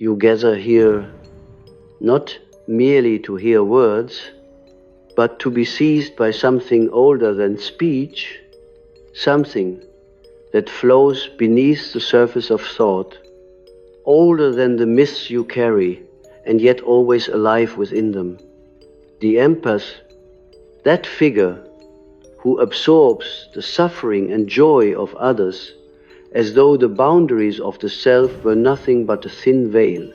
You gather here not merely to hear words, but to be seized by something older than speech, something that flows beneath the surface of thought, older than the myths you carry, and yet always alive within them. The empath, that figure who absorbs the suffering and joy of others as though the boundaries of the self were nothing but a thin veil,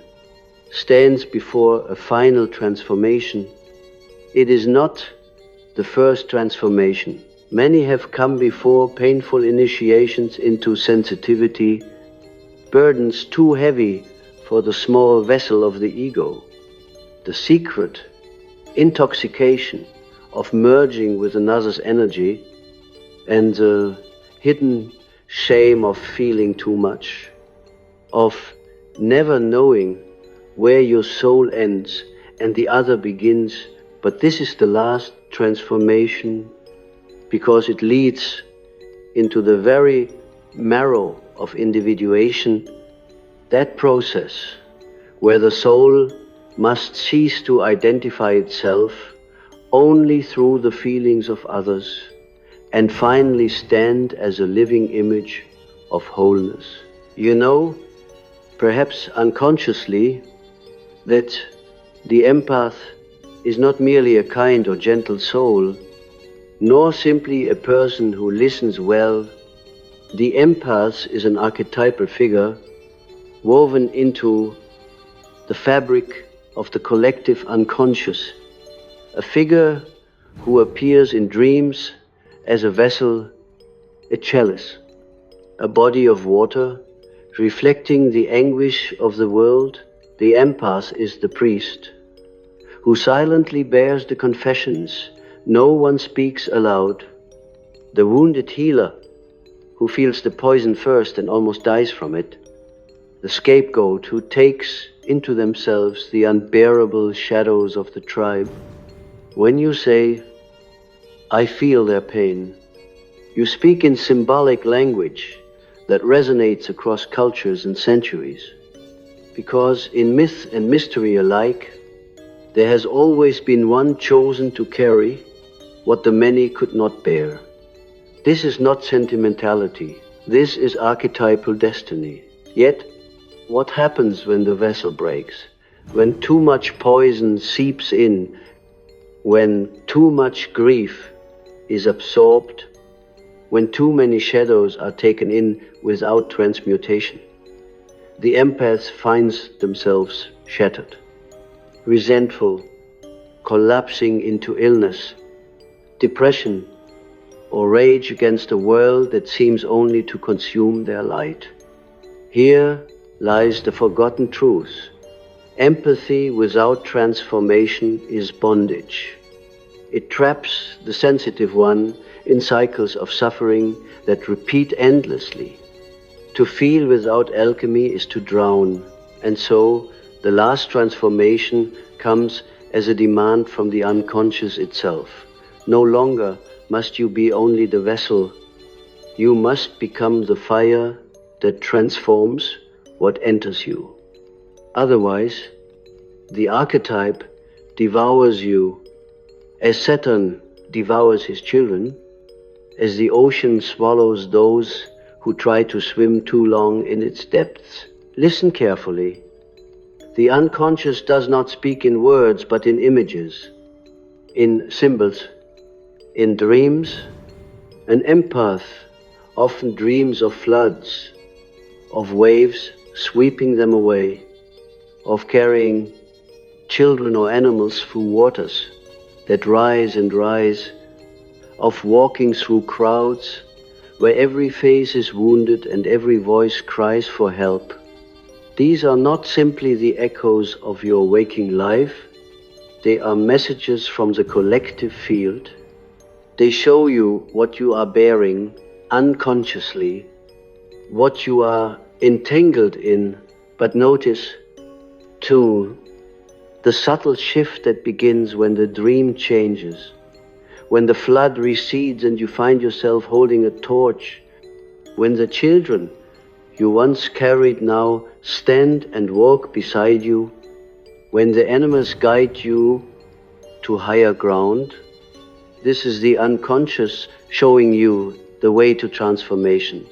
stands before a final transformation. It is not the first transformation. Many have come before painful initiations into sensitivity, burdens too heavy for the small vessel of the ego. The secret intoxication of merging with another's energy and the hidden shame of feeling too much, of never knowing where your soul ends and the other begins. But this is the last transformation because it leads into the very marrow of individuation, that process where the soul must cease to identify itself only through the feelings of others and finally stand as a living image of wholeness. You know, perhaps unconsciously, that the empath is not merely a kind or gentle soul, nor simply a person who listens well. The empath is an archetypal figure woven into the fabric of the collective unconscious, a figure who appears in dreams as a vessel, a chalice, a body of water reflecting the anguish of the world. The empath is the priest who silently bears the confessions no one speaks aloud, the wounded healer who feels the poison first and almost dies from it, the scapegoat who takes into themselves the unbearable shadows of the tribe. When you say, "I feel their pain," you speak in symbolic language that resonates across cultures and centuries. Because in myth and mystery alike, there has always been one chosen to carry what the many could not bear. This is not sentimentality. This is archetypal destiny. Yet, what happens when the vessel breaks? When too much poison seeps in? When too much grief is absorbed? When too many shadows are taken in without transmutation? The empaths finds themselves shattered, resentful, collapsing into illness, depression, or rage against a world that seems only to consume their light. Here lies the forgotten truth. Empathy without transformation is bondage. It traps the sensitive one in cycles of suffering that repeat endlessly. To feel without alchemy is to drown, and so the last transformation comes as a demand from the unconscious itself. No longer must you be only the vessel. You must become the fire that transforms what enters you. Otherwise, the archetype devours you, as Saturn devours his children, as the ocean swallows those who try to swim too long in its depths. Listen carefully. The unconscious does not speak in words, but in images, in symbols, in dreams. An empath often dreams of floods, of waves sweeping them away, of carrying children or animals through waters that rise and rise, of walking through crowds where every face is wounded and every voice cries for help. These are not simply the echoes of your waking life, they are messages from the collective field. They show you what you are bearing unconsciously, what you are entangled in. But notice, too, the subtle shift that begins when the dream changes, when the flood recedes and you find yourself holding a torch, when the children you once carried now stand and walk beside you, when the animals guide you to higher ground. This is the unconscious showing you the way to transformation.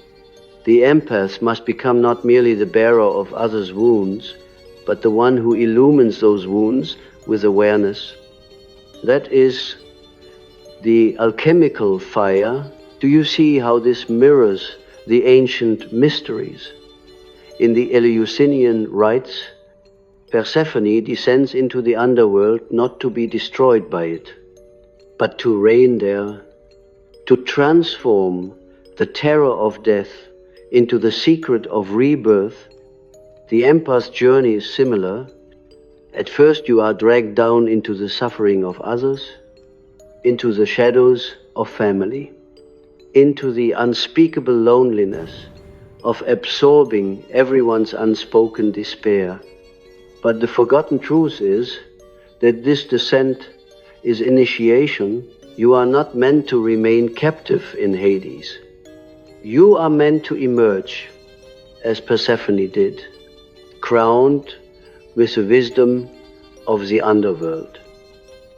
The empath must become not merely the bearer of others' wounds, but the one who illumines those wounds with awareness. That is the alchemical fire. Do you see how this mirrors the ancient mysteries? In the Eleusinian rites, Persephone descends into the underworld not to be destroyed by it, but to reign there, to transform the terror of death into the secret of rebirth. The empath's journey is similar. At first you are dragged down into the suffering of others, into the shadows of family, into the unspeakable loneliness of absorbing everyone's unspoken despair. But the forgotten truth is that this descent is initiation. You are not meant to remain captive in Hades. You are meant to emerge, as Persephone did, crowned with the wisdom of the underworld,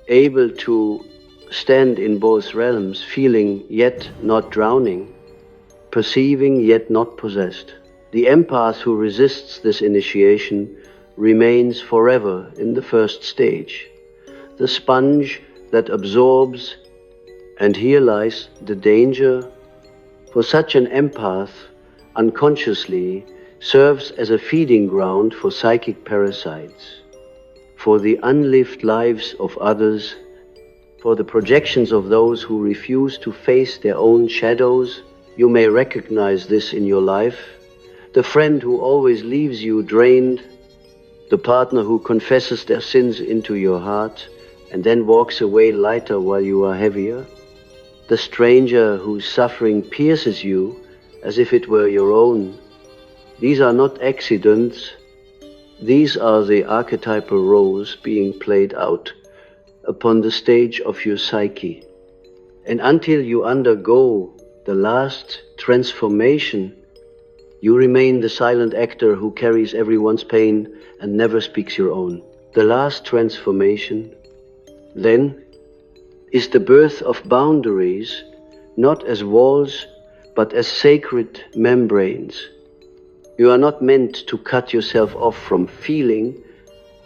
able to stand in both realms, feeling yet not drowning, perceiving yet not possessed. The empath who resists this initiation remains forever in the first stage, the sponge that absorbs, and here lies the danger. For such an empath, unconsciously, serves as a feeding ground for psychic parasites, for the unlived lives of others, for the projections of those who refuse to face their own shadows. You may recognize this in your life. The friend who always leaves you drained, the partner who confesses their sins into your heart and then walks away lighter while you are heavier, the stranger whose suffering pierces you as if it were your own. These are not accidents. These are the archetypal roles being played out upon the stage of your psyche. And until you undergo the last transformation, you remain the silent actor who carries everyone's pain and never speaks your own. The last transformation, then, is the birth of boundaries, not as walls, but as sacred membranes. You are not meant to cut yourself off from feeling.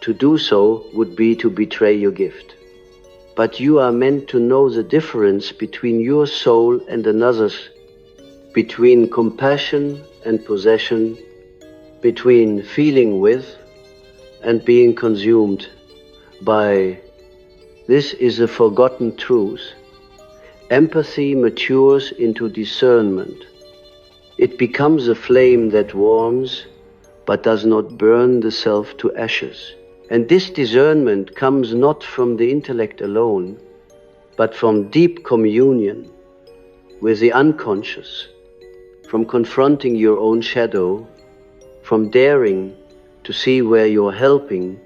To do so would be to betray your gift. But you are meant to know the difference between your soul and another's, between compassion and possession, between feeling with and being consumed by. This is a forgotten truth. Empathy matures into discernment. It becomes a flame that warms, but does not burn the self to ashes. And this discernment comes not from the intellect alone, but from deep communion with the unconscious, from confronting your own shadow, from daring to see where you're helping,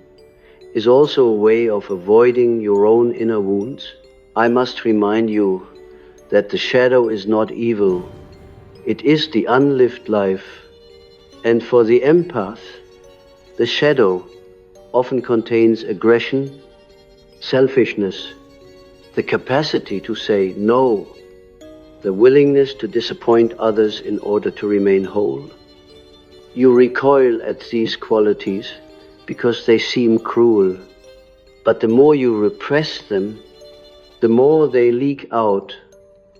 is also a way of avoiding your own inner wounds. I must remind you that the shadow is not evil. It is the unlived life. And for the empath, the shadow often contains aggression, selfishness, the capacity to say no, the willingness to disappoint others in order to remain whole. You recoil at these qualities because they seem cruel, but the more you repress them, the more they leak out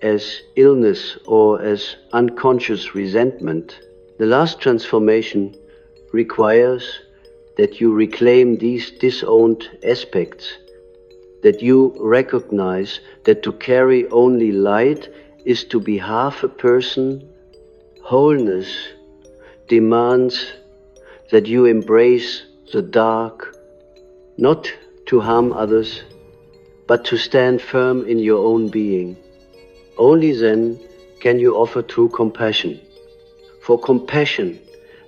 as illness or as unconscious resentment. The last transformation requires that you reclaim these disowned aspects, that you recognize that to carry only light is to be half a person. Wholeness demands that you embrace the dark, not to harm others, but to stand firm in your own being. Only then can you offer true compassion. For compassion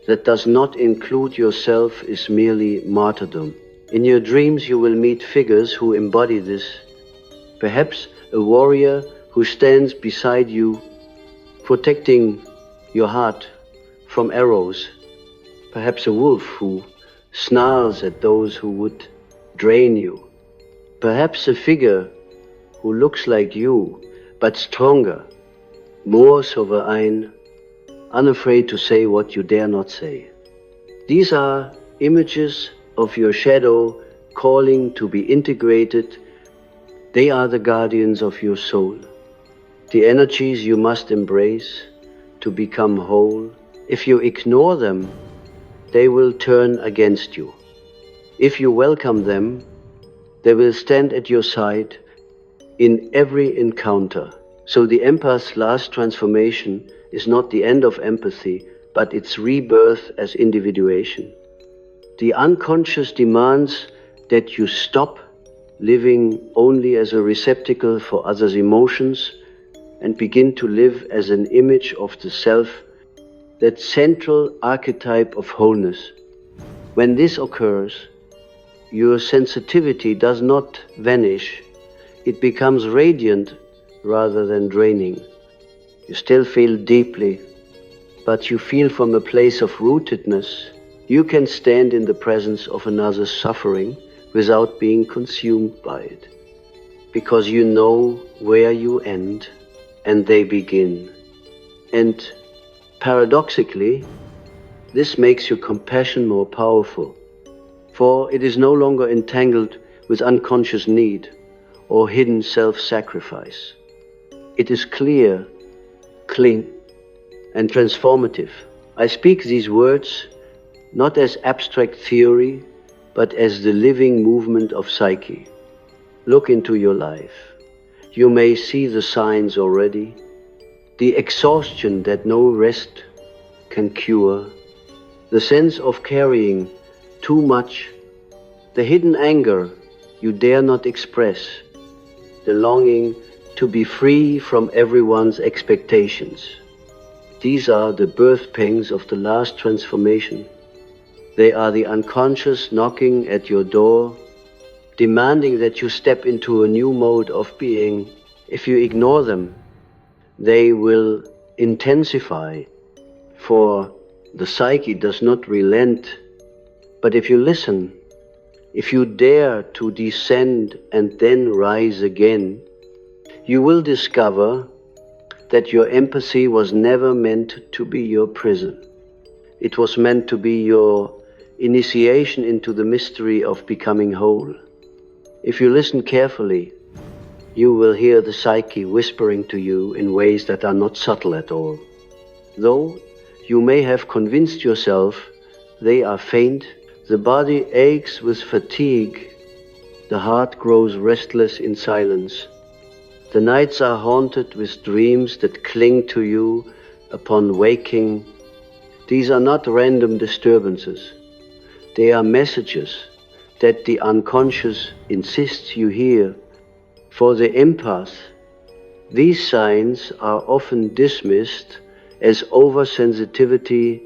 that does not include yourself is merely martyrdom. In your dreams you will meet figures who embody this. Perhaps a warrior who stands beside you, protecting your heart from arrows, perhaps a wolf who snarls at those who would drain you, perhaps a figure who looks like you, but stronger, more sovereign, unafraid to say what you dare not say. These are images of your shadow calling to be integrated. They are the guardians of your soul, the energies you must embrace to become whole. If you ignore them, they will turn against you. If you welcome them, they will stand at your side in every encounter. So the empath's last transformation is not the end of empathy, but its rebirth as individuation. The unconscious demands that you stop living only as a receptacle for others' emotions and begin to live as an image of the self, that central archetype of wholeness. When this occurs, your sensitivity does not vanish. It becomes radiant rather than draining. You still feel deeply, but you feel from a place of rootedness. You can stand in the presence of another's suffering without being consumed by it, because you know where you end and they begin. And paradoxically, this makes your compassion more powerful, for it is no longer entangled with unconscious need or hidden self-sacrifice. It is clear, clean, and transformative. I speak these words not as abstract theory, but as the living movement of psyche. Look into your life. You may see the signs already, the exhaustion that no rest can cure, the sense of carrying too much, the hidden anger you dare not express, the longing to be free from everyone's expectations. These are the birth pangs of the last transformation. They are the unconscious knocking at your door, demanding that you step into a new mode of being. If you ignore them, they will intensify, for the psyche does not relent. But if you listen, if you dare to descend and then rise again, you will discover that your empathy was never meant to be your prison. It was meant to be your initiation into the mystery of becoming whole. If you listen carefully, you will hear the psyche whispering to you in ways that are not subtle at all. Though you may have convinced yourself they are faint, the body aches with fatigue, the heart grows restless in silence. The nights are haunted with dreams that cling to you upon waking. These are not random disturbances. They are messages that the unconscious insists you hear. For the empath, these signs are often dismissed as oversensitivity,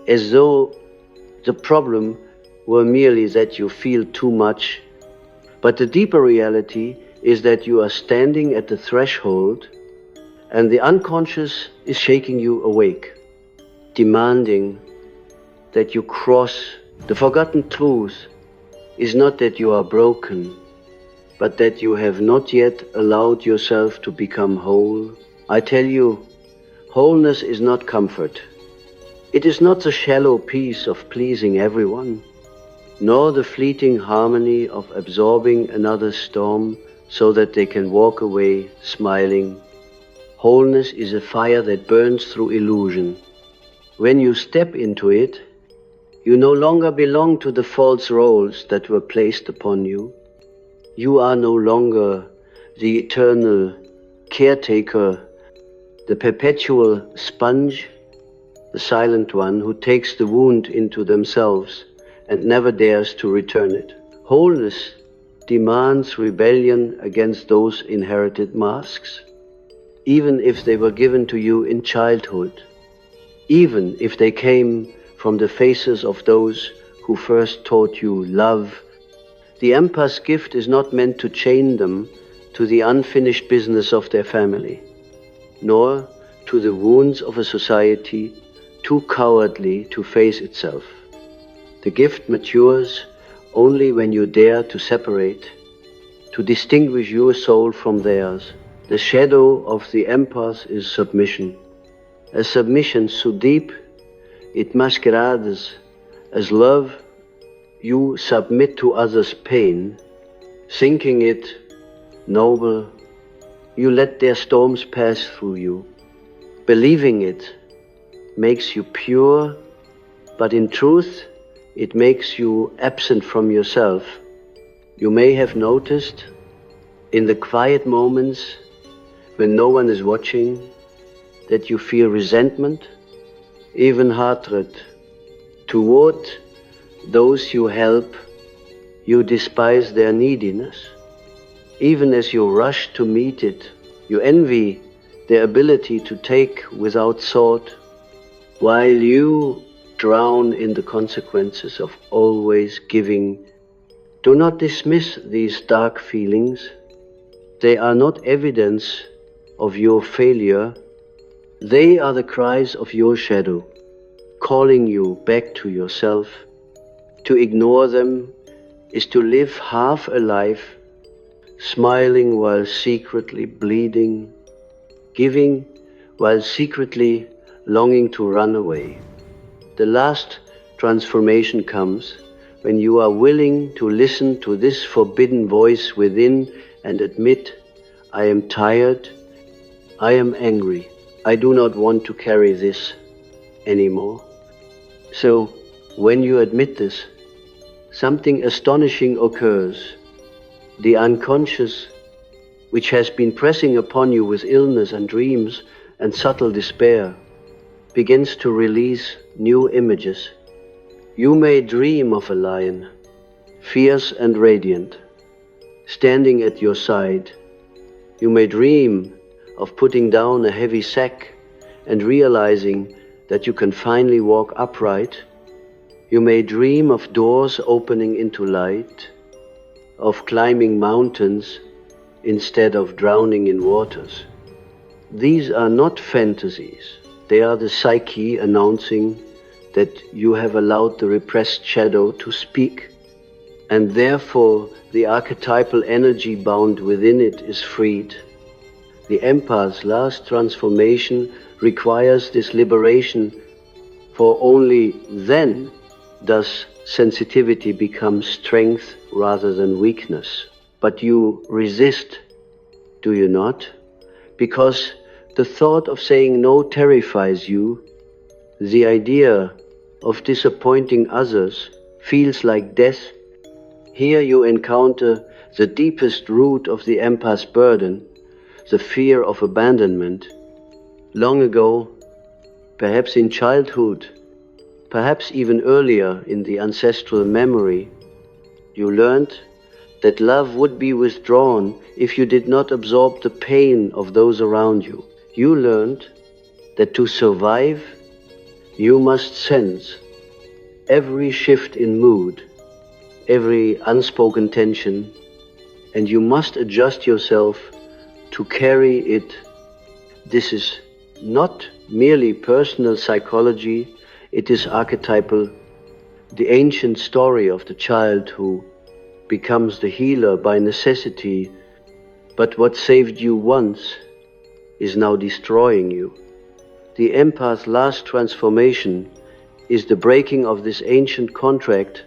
as though the problem were merely that you feel too much. But the deeper reality is that you are standing at the threshold and the unconscious is shaking you awake, demanding that you cross. The forgotten truth is not that you are broken, but that you have not yet allowed yourself to become whole. I tell you, wholeness is not comfort. It is not the shallow peace of pleasing everyone, nor the fleeting harmony of absorbing another's storm so that they can walk away smiling. Wholeness is a fire that burns through illusion. When you step into it, you no longer belong to the false roles that were placed upon you. You are no longer the eternal caretaker, the perpetual sponge, the silent one who takes the wound into themselves and never dares to return it. Wholeness demands rebellion against those inherited masks, even if they were given to you in childhood, even if they came from the faces of those who first taught you love. The empath's gift is not meant to chain them to the unfinished business of their family, nor to the wounds of a society too cowardly to face itself. The gift matures only when you dare to separate, to distinguish your soul from theirs. The shadow of the empath is submission. A submission so deep it masquerades as love. You submit to others' pain, thinking it noble. You let their storms pass through you. Believing it makes you pure, but in truth it makes you absent from yourself. You may have noticed in the quiet moments when no one is watching that you feel resentment, even hatred toward those you help. You despise their neediness. Even as you rush to meet it, you envy their ability to take without thought, while you drown in the consequences of always giving. Do not dismiss these dark feelings. They are not evidence of your failure. They are the cries of your shadow, calling you back to yourself. To ignore them is to live half a life, smiling while secretly bleeding, giving while secretly longing to run away. The last transformation comes when you are willing to listen to this forbidden voice within and admit, I am tired, I am angry, I do not want to carry this anymore. So when you admit this, something astonishing occurs. The unconscious, which has been pressing upon you with illness and dreams and subtle despair, begins to release new images. You may dream of a lion, fierce and radiant, standing at your side. You may dream of putting down a heavy sack and realizing that you can finally walk upright. You may dream of doors opening into light, of climbing mountains instead of drowning in waters. These are not fantasies. They are the psyche announcing that you have allowed the repressed shadow to speak, and therefore the archetypal energy bound within it is freed. The empath's last transformation requires this liberation, for only then does sensitivity become strength rather than weakness. But you resist, do you not? Because the thought of saying no terrifies you. The idea of disappointing others feels like death. Here you encounter the deepest root of the empath's burden, the fear of abandonment. Long ago, perhaps in childhood, perhaps even earlier in the ancestral memory, you learned that love would be withdrawn if you did not absorb the pain of those around you. You learned that to survive, you must sense every shift in mood, every unspoken tension, and you must adjust yourself to carry it. This is not merely personal psychology, it is archetypal, the ancient story of the child who becomes the healer by necessity, but what saved you once is now destroying you. The empath's last transformation is the breaking of this ancient contract.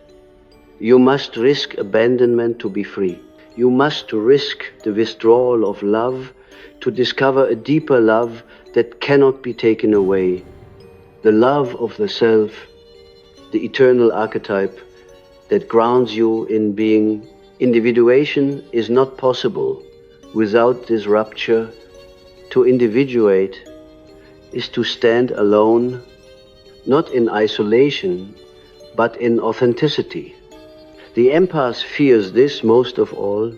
You must risk abandonment to be free. You must risk the withdrawal of love to discover a deeper love that cannot be taken away. The love of the self, the eternal archetype that grounds you in being. Individuation is not possible without this rupture. To individuate is to stand alone, not in isolation, but in authenticity. The empath fears this most of all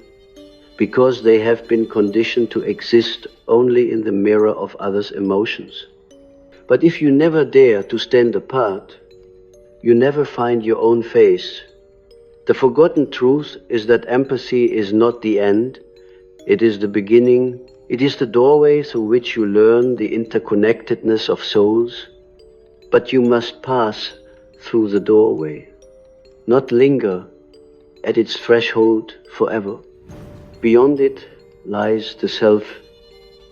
because they have been conditioned to exist only in the mirror of others' emotions. But if you never dare to stand apart, you never find your own face. The forgotten truth is that empathy is not the end, it is the beginning. It is the doorway through which you learn the interconnectedness of souls. but you must pass through the doorway, not linger at its threshold forever. Beyond it lies the self,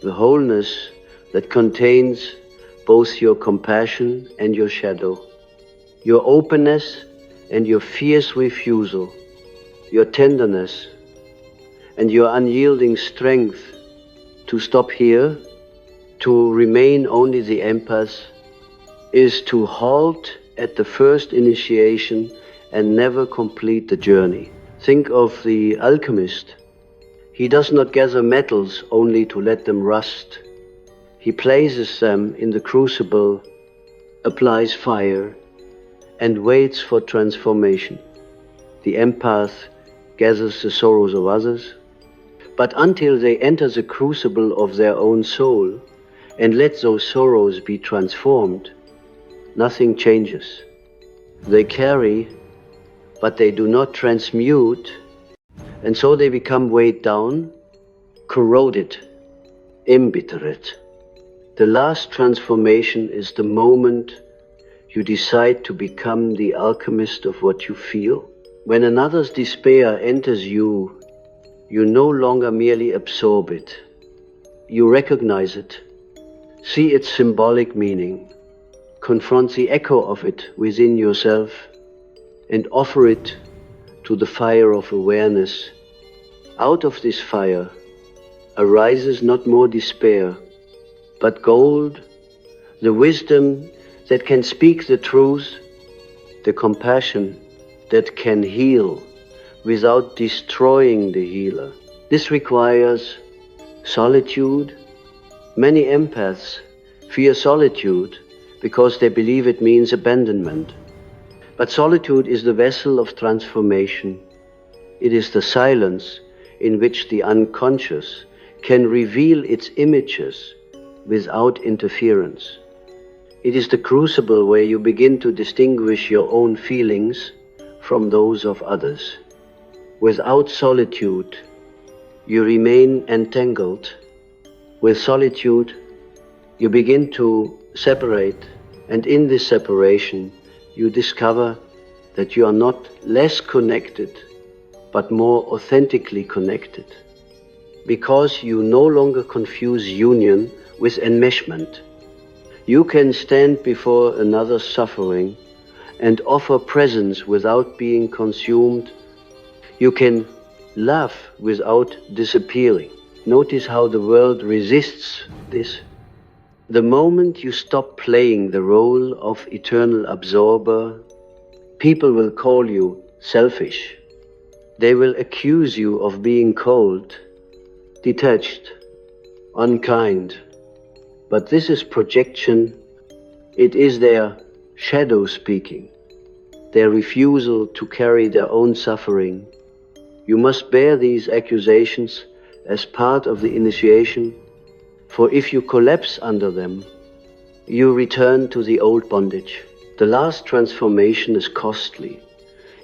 the wholeness that contains both your compassion and your shadow, your openness and your fierce refusal, your tenderness and your unyielding strength to stop here, to remain only the empath, is to halt at the first initiation and never complete the journey. Think of the alchemist. He does not gather metals only to let them rust. He places them in the crucible, applies fire, and waits for transformation. The empath gathers the sorrows of others, but until they enter the crucible of their own soul and let those sorrows be transformed, nothing changes. They carry, but they do not transmute, and so they become weighed down, corroded, embittered. The last transformation is the moment you decide to become the alchemist of what you feel. When another's despair enters you, you no longer merely absorb it. You recognize it, see its symbolic meaning, confront the echo of it within yourself, and offer it to the fire of awareness. Out of this fire arises not more despair, but gold, the wisdom that can speak the truth, the compassion that can heal without destroying the healer. This requires solitude. Many empaths fear solitude because they believe it means abandonment. But solitude is the vessel of transformation. It is the silence in which the unconscious can reveal its images without interference. It is the crucible where you begin to distinguish your own feelings from those of others. Without solitude, you remain entangled. With solitude, you begin to separate, and in this separation, you discover that you are not less connected, but more authentically connected, because you no longer confuse union with enmeshment. You can stand before another's suffering and offer presence without being consumed. You can laugh without disappearing. Notice how the world resists this. The moment you stop playing the role of eternal absorber, people will call you selfish. They will accuse you of being cold, detached, unkind. But this is projection. It is their shadow speaking, their refusal to carry their own suffering. You must bear these accusations as part of the initiation, for if you collapse under them, you return to the old bondage. The last transformation is costly.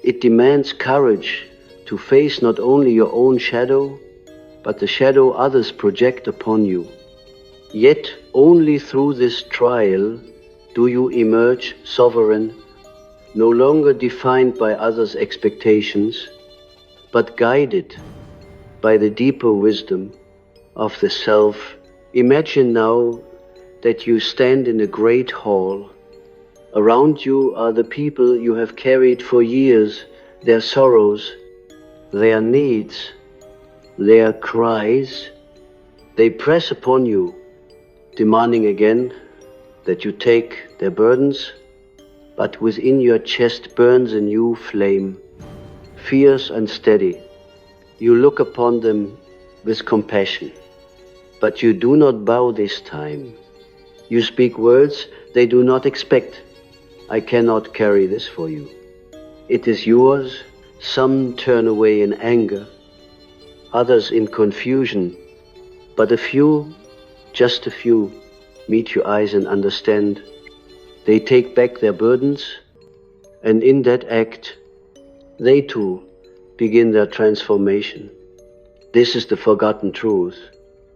It demands courage to face not only your own shadow, but the shadow others project upon you. Yet only through this trial do you emerge sovereign, no longer defined by others' expectations, but guided by the deeper wisdom of the self. Imagine now that you stand in a great hall. Around you are the people you have carried for years, their sorrows, their needs, their cries. They press upon you, demanding again that you take their burdens, but within your chest burns a new flame, fierce and steady. You look upon them with compassion, but you do not bow this time. You speak words they do not expect. I cannot carry this for you. It is yours. Some turn away in anger, others in confusion, but a few, just a few, meet your eyes and understand. They take back their burdens, and in that act, they too begin their transformation. This is the forgotten truth.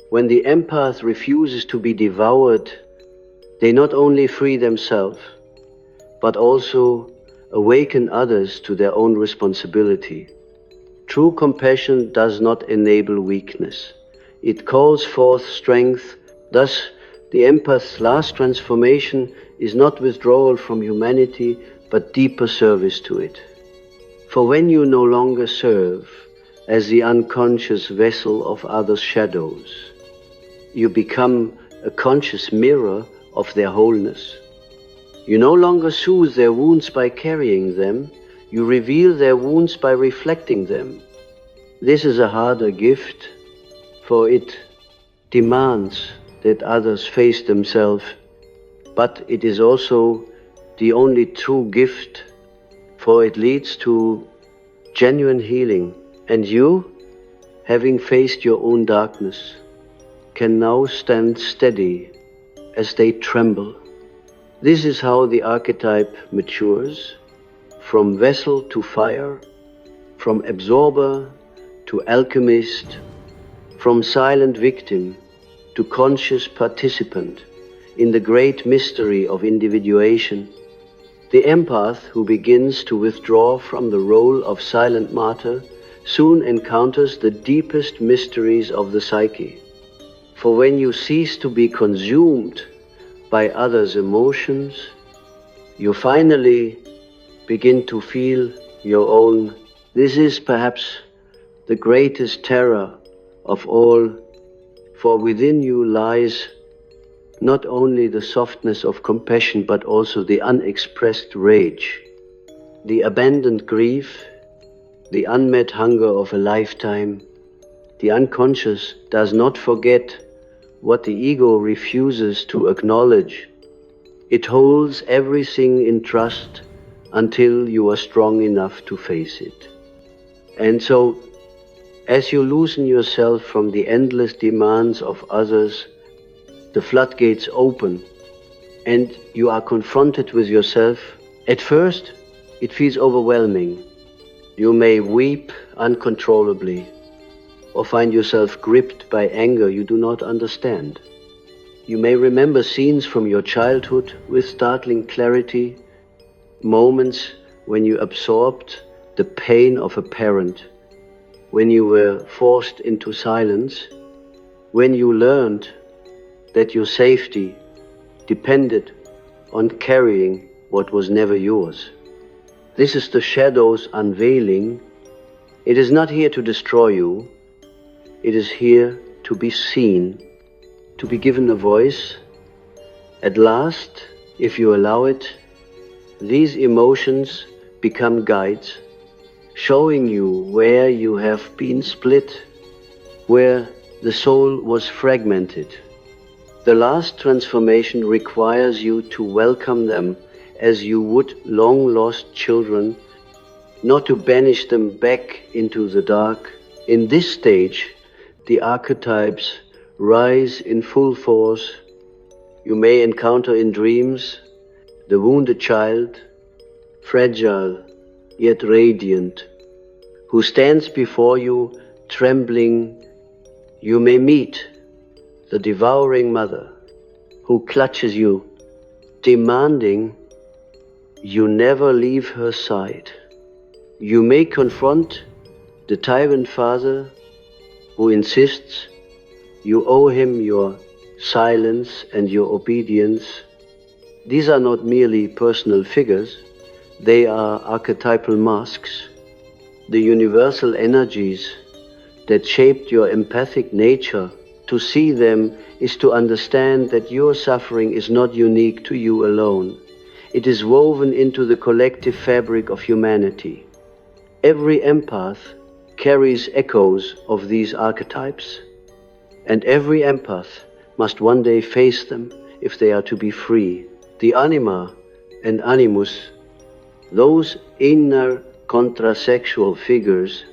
When the empath refuses to be devoured, they not only free themselves, but also awaken others to their own responsibility. True compassion does not enable weakness. It calls forth strength. Thus, the empath's last transformation is not withdrawal from humanity, but deeper service to it. For when you no longer serve as the unconscious vessel of others' shadows, you become a conscious mirror of their wholeness. You no longer soothe their wounds by carrying them, you reveal their wounds by reflecting them. This is a harder gift, for it demands that others face themselves, but it is also the only true gift, for it leads to genuine healing. And you, having faced your own darkness, can now stand steady as they tremble. This is how the archetype matures, from vessel to fire, from absorber to alchemist, from silent victim to conscious participant in the great mystery of individuation. The empath who begins to withdraw from the role of silent martyr soon encounters the deepest mysteries of the psyche. For when you cease to be consumed by others' emotions, you finally begin to feel your own. This is perhaps the greatest terror of all, for within you lies not only the softness of compassion, but also the unexpressed rage, the abandoned grief, the unmet hunger of a lifetime. The unconscious does not forget what the ego refuses to acknowledge. It holds everything in trust until you are strong enough to face it. And so, as you loosen yourself from the endless demands of others, the floodgates open and you are confronted with yourself. At first, it feels overwhelming. You may weep uncontrollably or find yourself gripped by anger you do not understand. You may remember scenes from your childhood with startling clarity, moments when you absorbed the pain of a parent, when you were forced into silence, when you learned that your safety depended on carrying what was never yours. This is the shadow's unveiling. It is not here to destroy you. It is here to be seen, to be given a voice. At last, if you allow it, these emotions become guides, showing you where you have been split, where the soul was fragmented. The last transformation requires you to welcome them as you would long-lost children, not to banish them back into the dark. In this stage, the archetypes rise in full force. You may encounter in dreams the wounded child, fragile yet radiant, who stands before you trembling. You may meet the devouring mother who clutches you, demanding you never leave her side. You may confront the tyrant father who insists you owe him your silence and your obedience. These are not merely personal figures, they are archetypal masks, the universal energies that shaped your empathic nature. To see them is to understand that your suffering is not unique to you alone. It is woven into the collective fabric of humanity. Every empath carries echoes of these archetypes, and every empath must one day face them if they are to be free. The anima and animus, those inner contrasexual figures,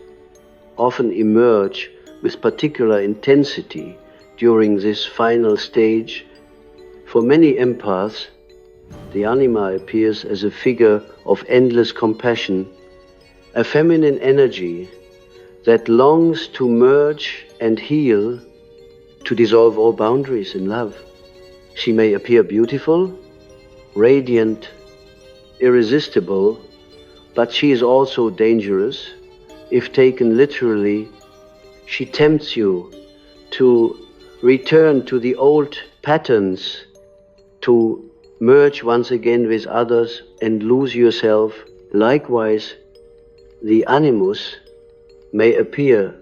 often emerge with particular intensity during this final stage. For many empaths, the anima appears as a figure of endless compassion, a feminine energy that longs to merge and heal, to dissolve all boundaries in love. She may appear beautiful, radiant, irresistible, but she is also dangerous. If taken literally, she tempts you to return to the old patterns, to merge once again with others and lose yourself. Likewise, the animus may appear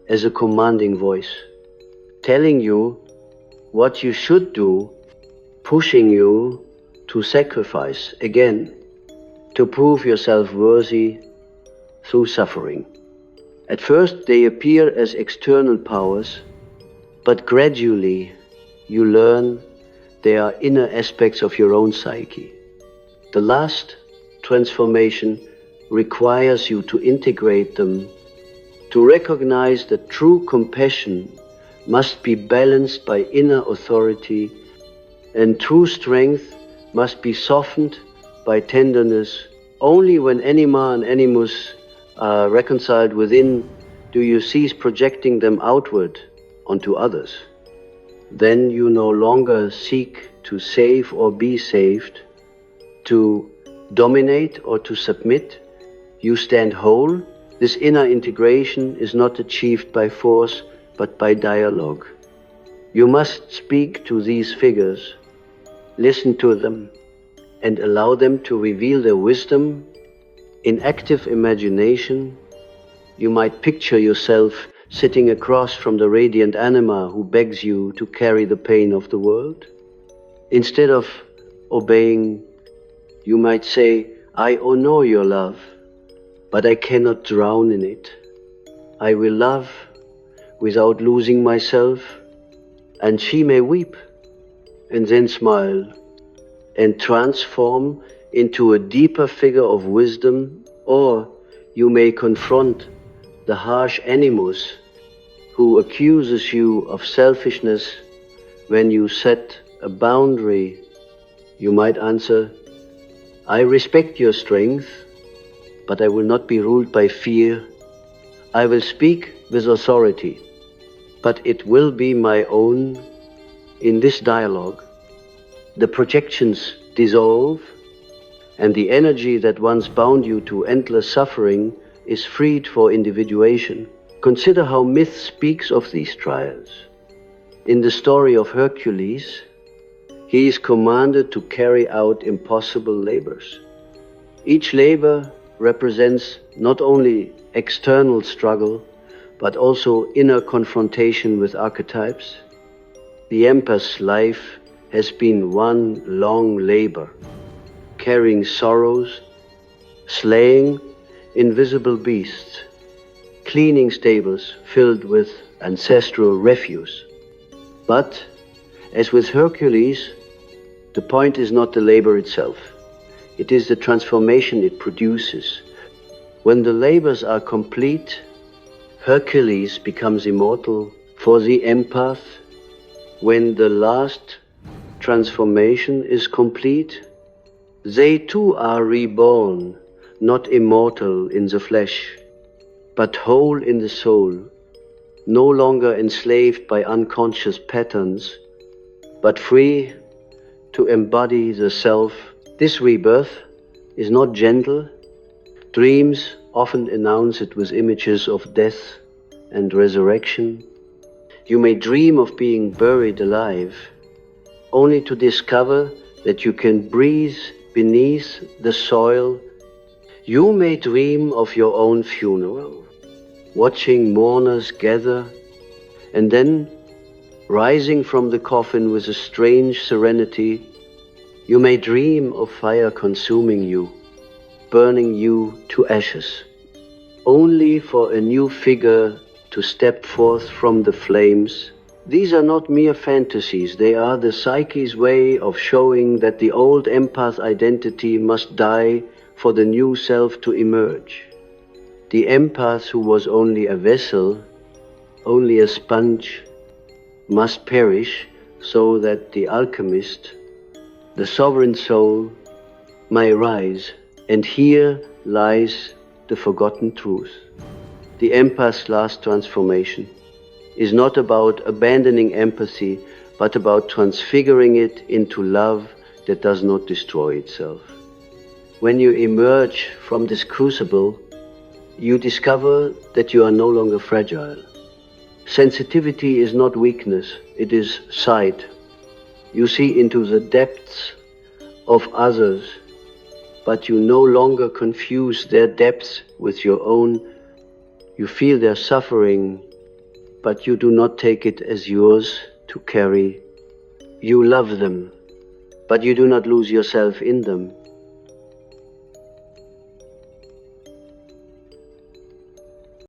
as a commanding voice, telling you what you should do, pushing you to sacrifice again, to prove yourself worthy through suffering. At first they appear as external powers, but gradually you learn they are inner aspects of your own psyche. The last transformation requires you to integrate them, to recognize that true compassion must be balanced by inner authority, and true strength must be softened by tenderness. Only when anima and animus are reconciled within do you cease projecting them outward onto others. Then you no longer seek to save or be saved, to dominate or to submit. You stand whole. This inner integration is not achieved by force, but by dialogue. You must speak to these figures, listen to them, and allow them to reveal their wisdom. In active imagination, you might picture yourself sitting across from the radiant anima who begs you to carry the pain of the world. Instead of obeying, you might say, I know your love, but I cannot drown in it. I will love without losing myself. And she may weep and then smile and transform into a deeper figure of wisdom. Or you may confront the harsh animus who accuses you of selfishness. When you set a boundary, you might answer, I respect your strength, but I will not be ruled by fear. I will speak with authority, but it will be my own. In this dialogue, the projections dissolve, and the energy that once bound you to endless suffering is freed for individuation. Consider how myth speaks of these trials. In the story of Hercules, he is commanded to carry out impossible labors. Each labor represents not only external struggle, but also inner confrontation with archetypes. The empath's life has been one long labor, carrying sorrows, slaying invisible beasts, cleaning stables filled with ancestral refuse. But, as with Hercules, the point is not the labor itself. It is the transformation it produces. When the labors are complete, Hercules becomes immortal. For the empath, when the last transformation is complete, they too are reborn, not immortal in the flesh, but whole in the soul, no longer enslaved by unconscious patterns, but free to embody the self. This rebirth is not gentle. Dreams often announce it with images of death and resurrection. You may dream of being buried alive, only to discover that you can breathe beneath the soil. You may dream of your own funeral, watching mourners gather, and then, rising from the coffin with a strange serenity, you may dream of fire consuming you, burning you to ashes, only for a new figure to step forth from the flames. These are not mere fantasies. They are the psyche's way of showing that the old empath identity must die for the new self to emerge. The empath who was only a vessel, only a sponge, must perish so that the alchemist, the sovereign soul, may rise. And here lies the forgotten truth. The empath's last transformation is not about abandoning empathy, but about transfiguring it into love that does not destroy itself. When you emerge from this crucible, you discover that you are no longer fragile. Sensitivity is not weakness, it is sight. You see into the depths of others, but you no longer confuse their depths with your own. You feel their suffering, but you do not take it as yours to carry. You love them, but you do not lose yourself in them.